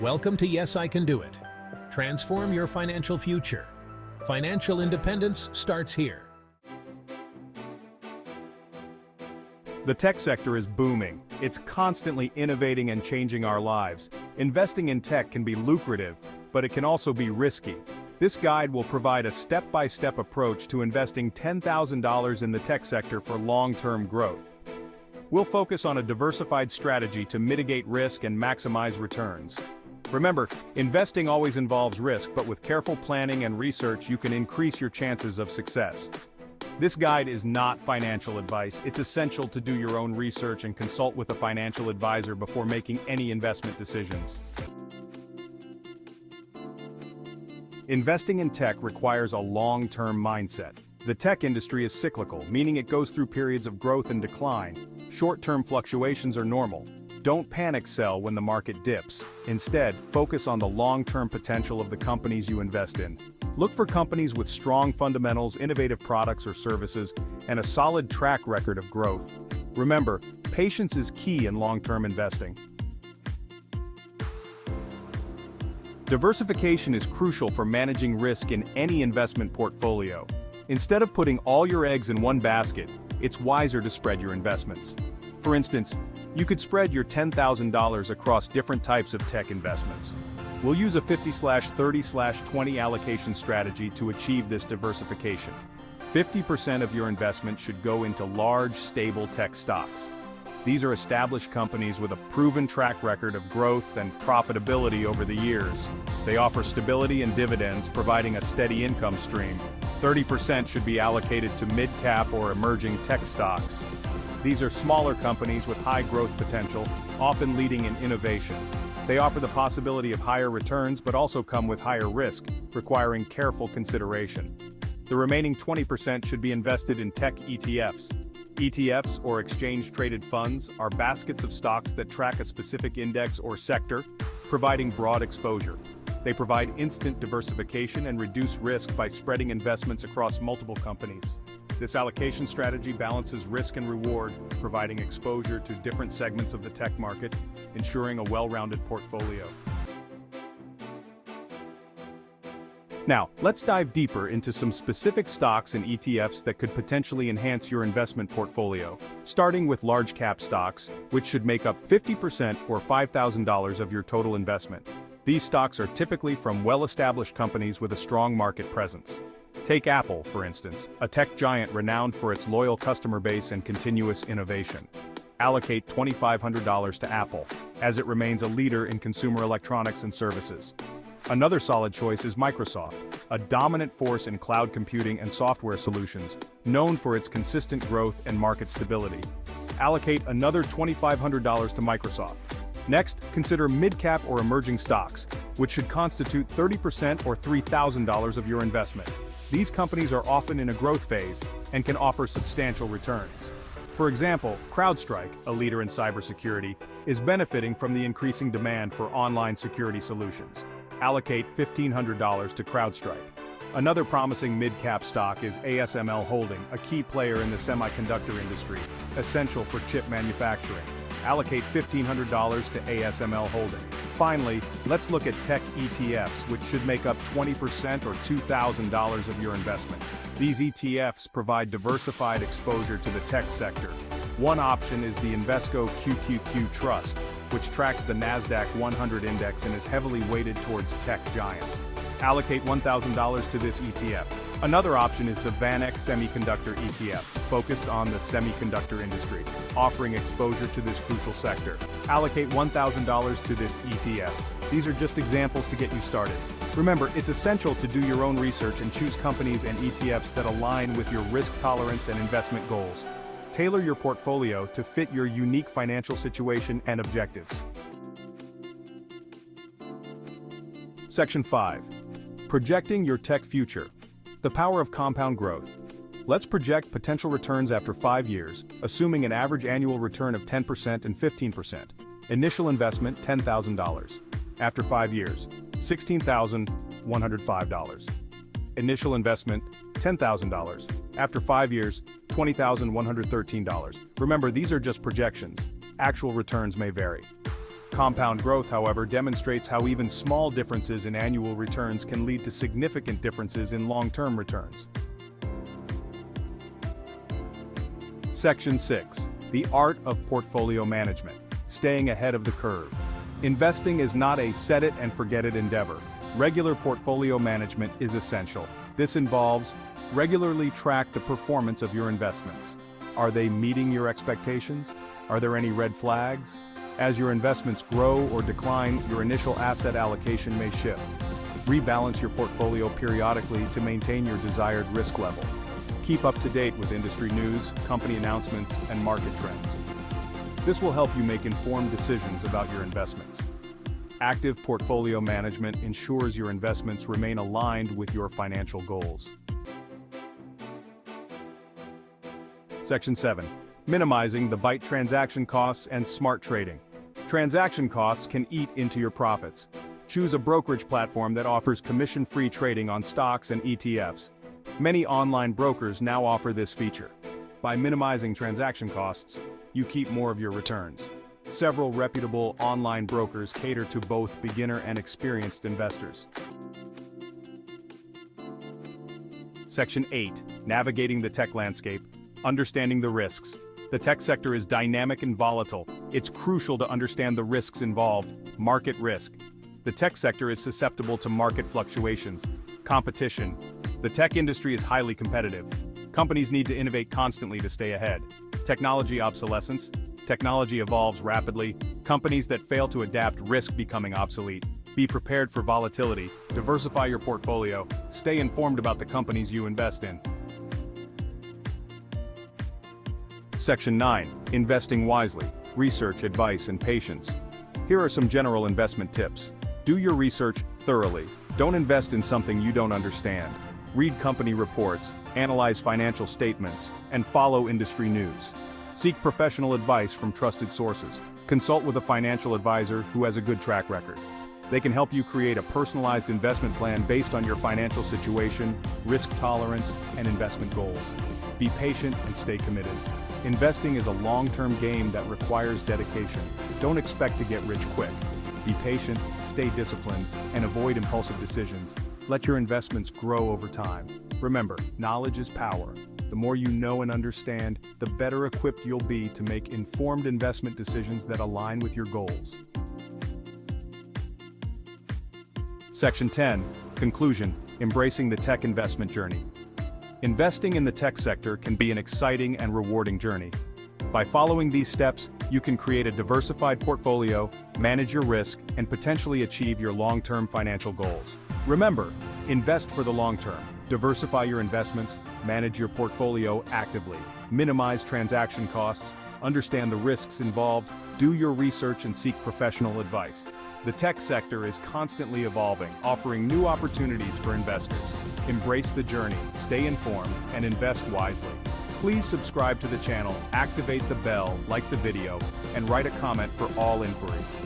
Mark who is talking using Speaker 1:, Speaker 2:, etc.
Speaker 1: Welcome to Yes, I Can Do It. Transform your financial future. Financial independence starts here.
Speaker 2: The tech sector is booming. It's constantly innovating and changing our lives. Investing in tech can be lucrative, but it can also be risky. This guide will provide a step-by-step approach to investing $10,000 in the tech sector for long-term growth. We'll focus on a diversified strategy to mitigate risk and maximize returns. Remember, investing always involves risk, but with careful planning and research, you can increase your chances of success. This guide is not financial advice. It's essential to do your own research and consult with a financial advisor before making any investment decisions. Investing in tech requires a long-term mindset. The tech industry is cyclical, meaning it goes through periods of growth and decline. Short-term fluctuations are normal. Don't panic sell when the market dips. Instead, focus on the long-term potential of the companies you invest in. Look for companies with strong fundamentals, innovative products or services, and a solid track record of growth. Remember, patience is key in long-term investing. Diversification is crucial for managing risk in any investment portfolio. Instead of putting all your eggs in one basket, it's wiser to spread your investments. For instance, you could spread your $10,000 across different types of tech investments. We'll use a 50/30/20 allocation strategy to achieve this diversification. 50% of your investment should go into large, stable tech stocks. These are established companies with a proven track record of growth and profitability over the years. They offer stability and dividends, providing a steady income stream. 30% should be allocated to mid-cap or emerging tech stocks. These are smaller companies with high growth potential, often leading in innovation. They offer the possibility of higher returns but also come with higher risk, requiring careful consideration. The remaining 20% should be invested in tech ETFs. ETFs, or exchange-traded funds, are baskets of stocks that track a specific index or sector, providing broad exposure. They provide instant diversification and reduce risk by spreading investments across multiple companies. This allocation strategy balances risk and reward, providing exposure to different segments of the tech market, ensuring a well-rounded portfolio. Now, let's dive deeper into some specific stocks and ETFs that could potentially enhance your investment portfolio, starting with large-cap stocks, which should make up 50% or $5,000 of your total investment. These stocks are typically from well-established companies with a strong market presence. Take Apple, for instance, a tech giant renowned for its loyal customer base and continuous innovation. Allocate $2,500 to Apple, as it remains a leader in consumer electronics and services. Another solid choice is Microsoft, a dominant force in cloud computing and software solutions, known for its consistent growth and market stability. Allocate another $2,500 to Microsoft. Next, consider mid-cap or emerging stocks, which should constitute 30% or $3,000 of your investment. These companies are often in a growth phase and can offer substantial returns. For example, CrowdStrike, a leader in cybersecurity, is benefiting from the increasing demand for online security solutions. Allocate $1,500 to CrowdStrike. Another promising mid-cap stock is ASML Holding, a key player in the semiconductor industry, essential for chip manufacturing. Allocate $1,500 to ASML Holding. Finally, let's look at tech ETFs, which should make up 20% or $2,000 of your investment. These ETFs provide diversified exposure to the tech sector. One option is the Invesco QQQ Trust, which tracks the NASDAQ 100 index and is heavily weighted towards tech giants. Allocate $1,000 to this ETF. Another option is the VanEck Semiconductor ETF, focused on the semiconductor industry, offering exposure to this crucial sector. Allocate $1,000 to this ETF. These are just examples to get you started. Remember, it's essential to do your own research and choose companies and ETFs that align with your risk tolerance and investment goals. Tailor your portfolio to fit your unique financial situation and objectives. Section 5. Projecting your tech future. The power of compound growth. Let's project potential returns after 5 years, assuming an average annual return of 10% and 15%. Initial investment, $10,000. After 5 years, $16,105. Initial investment, $10,000. After 5 years, $20,113. Remember, these are just projections. Actual returns may vary. Compound growth, however, demonstrates how even small differences in annual returns can lead to significant differences in long-term returns. Section 6. The art of portfolio management. Staying ahead of the curve. Investing is not a set-it-and-forget-it endeavor. Regular portfolio management is essential. This involves regularly track the performance of your investments. Are they meeting your expectations? Are there any red flags? As your investments grow or decline, your initial asset allocation may shift. Rebalance your portfolio periodically to maintain your desired risk level. Keep up to date with industry news, company announcements, and market trends. This will help you make informed decisions about your investments. Active portfolio management ensures your investments remain aligned with your financial goals. Section 7. Minimizing the bite transaction costs and smart trading. Transaction costs can eat into your profits. Choose a brokerage platform that offers commission-free trading on stocks and ETFs. Many online brokers now offer this feature. By minimizing transaction costs, you keep more of your returns. Several reputable online brokers cater to both beginner and experienced investors. Section 8. Navigating the tech landscape. Understanding the risks. The tech sector is dynamic and volatile. It's crucial to understand the risks involved. Market risk. The tech sector is susceptible to market fluctuations. Competition. The tech industry is highly competitive. Companies need to innovate constantly to stay ahead. Technology obsolescence. Technology evolves rapidly. Companies that fail to adapt risk becoming obsolete. Be prepared for volatility. Diversify your portfolio. Stay informed about the companies you invest in. Section 9. Investing wisely. Research, advice, and patience. Here are some general investment tips. Do your research thoroughly. Don't invest in something you don't understand. Read company reports, analyze financial statements, and follow industry news. Seek professional advice from trusted sources. Consult with a financial advisor who has a good track record. They can help you create a personalized investment plan based on your financial situation, risk tolerance, and investment goals. Be patient and stay committed. Investing is a long-term game that requires dedication. Don't expect to get rich quick. Be patient, stay disciplined, and avoid impulsive decisions. Let your investments grow over time. Remember, knowledge is power. The more you know and understand, the better equipped you'll be to make informed investment decisions that align with your goals. Section 10. Conclusion. Embracing the tech investment journey. Investing in the tech sector can be an exciting and rewarding journey. By following these steps, you can create a diversified portfolio, manage your risk, and potentially achieve your long-term financial goals. Remember, invest for the long term. Diversify your investments, manage your portfolio actively, minimize transaction costs, understand the risks involved, do your research, and seek professional advice. The tech sector is constantly evolving, offering new opportunities for investors. Embrace the journey, stay informed, and invest wisely. Please subscribe to the channel, activate the bell, like the video, and write a comment for all inquiries.